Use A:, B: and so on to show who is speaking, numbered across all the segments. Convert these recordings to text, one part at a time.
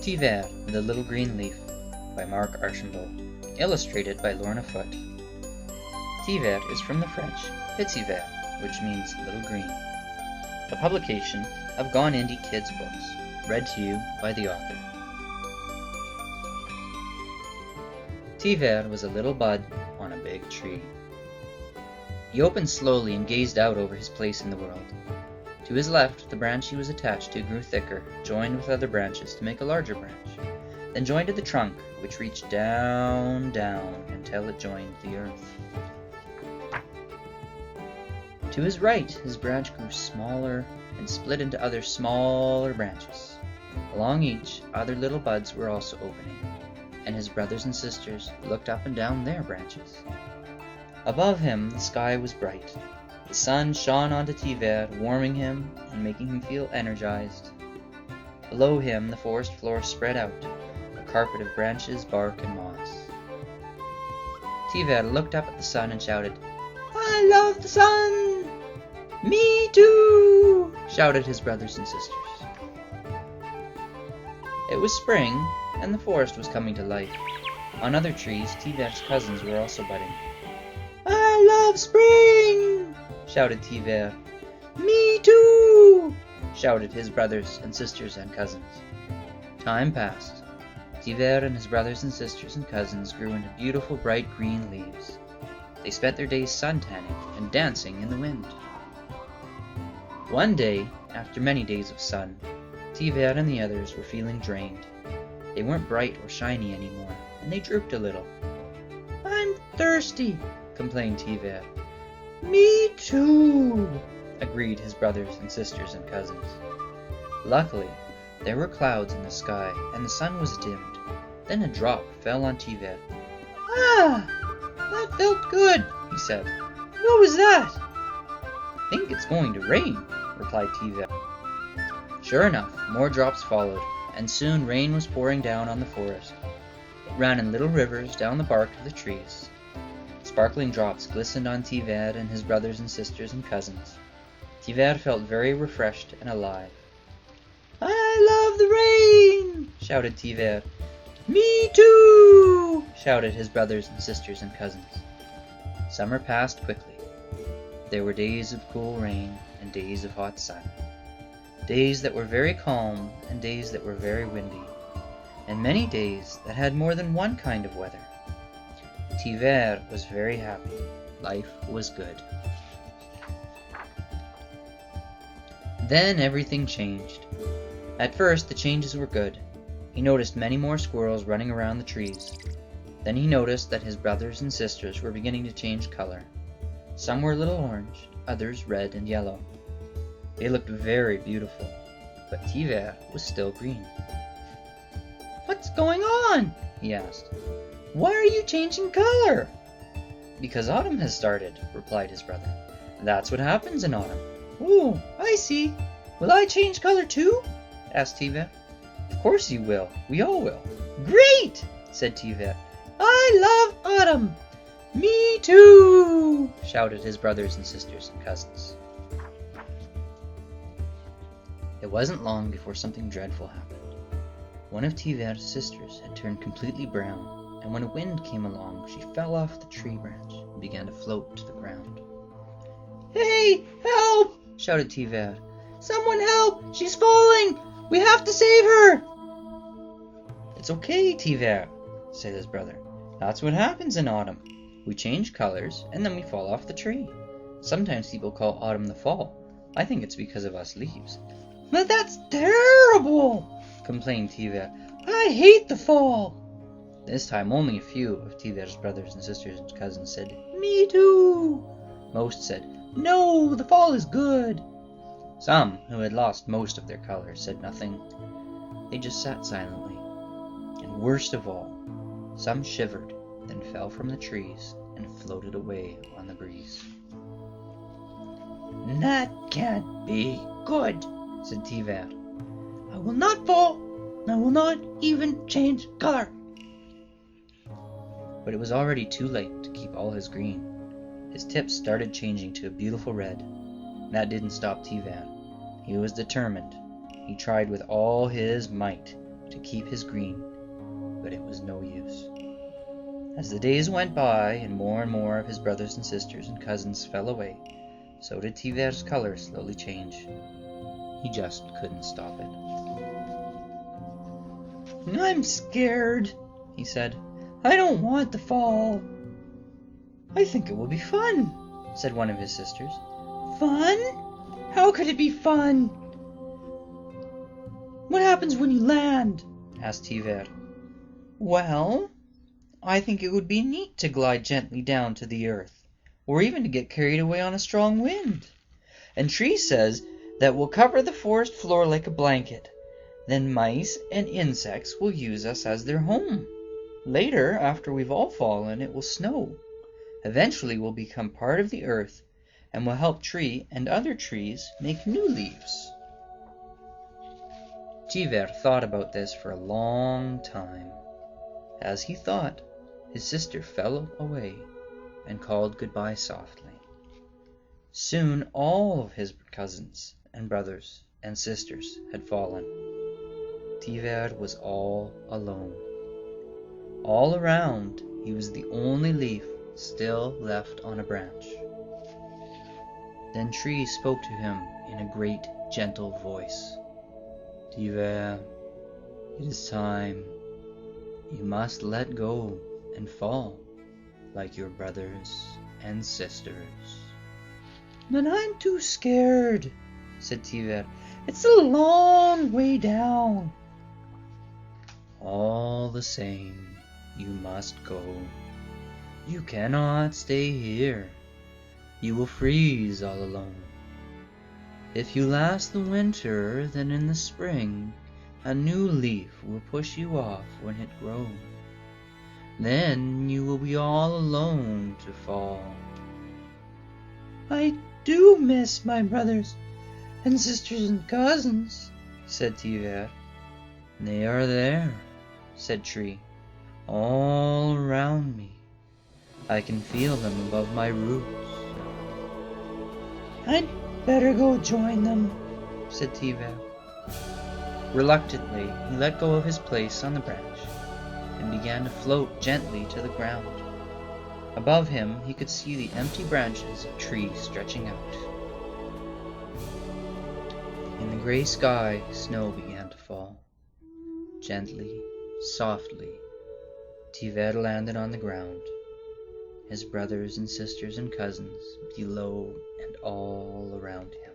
A: Teevert and the Little Green Leaf by Mark Archambault, illustrated by Lorna Foote. Teevert is from the French Petit Vert, which means little green. A publication of goneindy kids books, read to you by the author. Teevert was a little bud on a big tree. He opened slowly and gazed out over his place in the world. To his left, the branch he was attached to grew thicker, joined with other branches to make a larger branch, then joined to the trunk, which reached down, down, until it joined the earth. To his right, his branch grew smaller and split into other smaller branches. Along each, other little buds were also opening, and his brothers and sisters looked up and down their branches. Above him, the sky was bright. The sun shone onto Teevert, warming him and making him feel energized. Below him, the forest floor spread out, a carpet of branches, bark, and moss. Teevert looked up at the sun and shouted, "I love the sun!" "Me too!" shouted his brothers and sisters. It was spring, and the forest was coming to life. On other trees, Teevert's cousins were also budding. "I love spring!" shouted Teevert. "Me too!" shouted his brothers and sisters and cousins. Time passed. Teevert and his brothers and sisters and cousins grew into beautiful bright green leaves. They spent their days suntanning and dancing in the wind. One day, after many days of sun, Teevert and the others were feeling drained. They weren't bright or shiny anymore, and they drooped a little. "I'm thirsty," complained Teevert. "Me too," agreed his brothers and sisters and cousins. Luckily, there were clouds in the sky, and the sun was dimmed. Then a drop fell on Teevert. "Ah, that felt good," he said. "What was that?" "I think it's going to rain," replied Teevert. Sure enough, more drops followed, and soon rain was pouring down on the forest. It ran in little rivers down the bark of the trees. Sparkling drops glistened on Teevert and his brothers and sisters and cousins. Teevert felt very refreshed and alive. "I love the rain!" shouted Teevert. "Me too!" shouted his brothers and sisters and cousins. Summer passed quickly. There were days of cool rain and days of hot sun. Days that were very calm and days that were very windy, and many days that had more than one kind of weather. Teevert was very happy. Life was good. Then everything changed. At first, the changes were good. He noticed many more squirrels running around the trees. Then he noticed that his brothers and sisters were beginning to change color. Some were a little orange, others red and yellow. They looked very beautiful, but Teevert was still green. "What's going on?" he asked. "Why are you changing color?" "Because autumn has started," replied his brother. "That's what happens in autumn." "Oh, I see. Will I change color too?" asked Teevert. "Of course you will. We all will." "Great!" said Teevert. "I love autumn." "Me too!" shouted his brothers and sisters and cousins. It wasn't long before something dreadful happened. One of Teevert's sisters had turned completely brown, and when a wind came along, she fell off the tree branch and began to float to the ground. "Hey, help!" shouted Teevert. "Someone help! She's falling! We have to save her!" "It's okay, Teevert," said his brother. "That's what happens in autumn. We change colors, and then we fall off the tree. Sometimes people call autumn the fall. I think it's because of us leaves." "But that's terrible!" complained Teevert. "I hate the fall!" This time only a few of Teevert's brothers and sisters and cousins said, "Me too!" Most said, "No, the fall is good!" Some, who had lost most of their color, said nothing. They just sat silently. And worst of all, some shivered, then fell from the trees and floated away on the breeze. "That can't be good," said Teevert. "I will not fall. I will not even change color." But it was already too late to keep all his green. His tips started changing to a beautiful red. That didn't stop Teevert. He was determined. He tried with all his might. to keep his green, but it was no use. As the days went by and more of his brothers and sisters and cousins fell away, so did Teevert's color slowly change. He just couldn't stop it. "I'm scared," he said. "I don't want to fall." "I think it will be fun," said one of his sisters. "Fun? How could it be fun? What happens when you land?" asked Teevert. "Well, I think it would be neat to glide gently down to the earth, or even to get carried away on a strong wind. And Tree says that we'll cover the forest floor like a blanket. Then mice and insects will use us as their home. Later, after we've all fallen, it will snow. Eventually we'll become part of the earth and will help Tree and other trees make new leaves." Teevert thought about this for a long time. As he thought, his sister fell away and called goodbye softly. Soon all of his cousins and brothers and sisters had fallen. Teevert was all alone. All around, he was the only leaf still left on a branch. Then Tree spoke to him in a great, gentle voice. "Teevert, it is time. You must let go and fall like your brothers and sisters." "But I'm too scared," said Teevert. "It's a long way down." "All the same, you must go. You cannot stay here. You will freeze all alone. If you last the winter, then in the spring a new leaf will push you off when it grows. Then you will be all alone to fall." "I do miss my brothers and sisters and cousins," said Teevert. "They are there," said Tree, "all around me. I can feel them above my roots." "I'd better go join them," said Teevert. Reluctantly, he let go of his place on the branch and began to float gently to the ground. Above him, he could see the empty branches of Tree stretching out. In the gray sky, snow began to fall. Gently, softly, Teevert landed on the ground, his brothers and sisters and cousins below and all around him.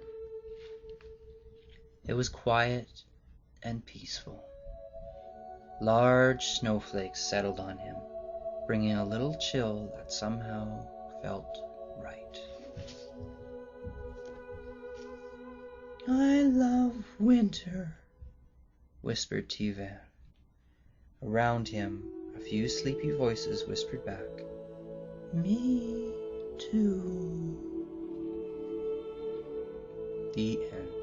A: It was quiet and peaceful. Large snowflakes settled on him, bringing a little chill that somehow felt right. "I love winter," whispered Teevert. Around him, a few sleepy voices whispered back, "Me too." The end.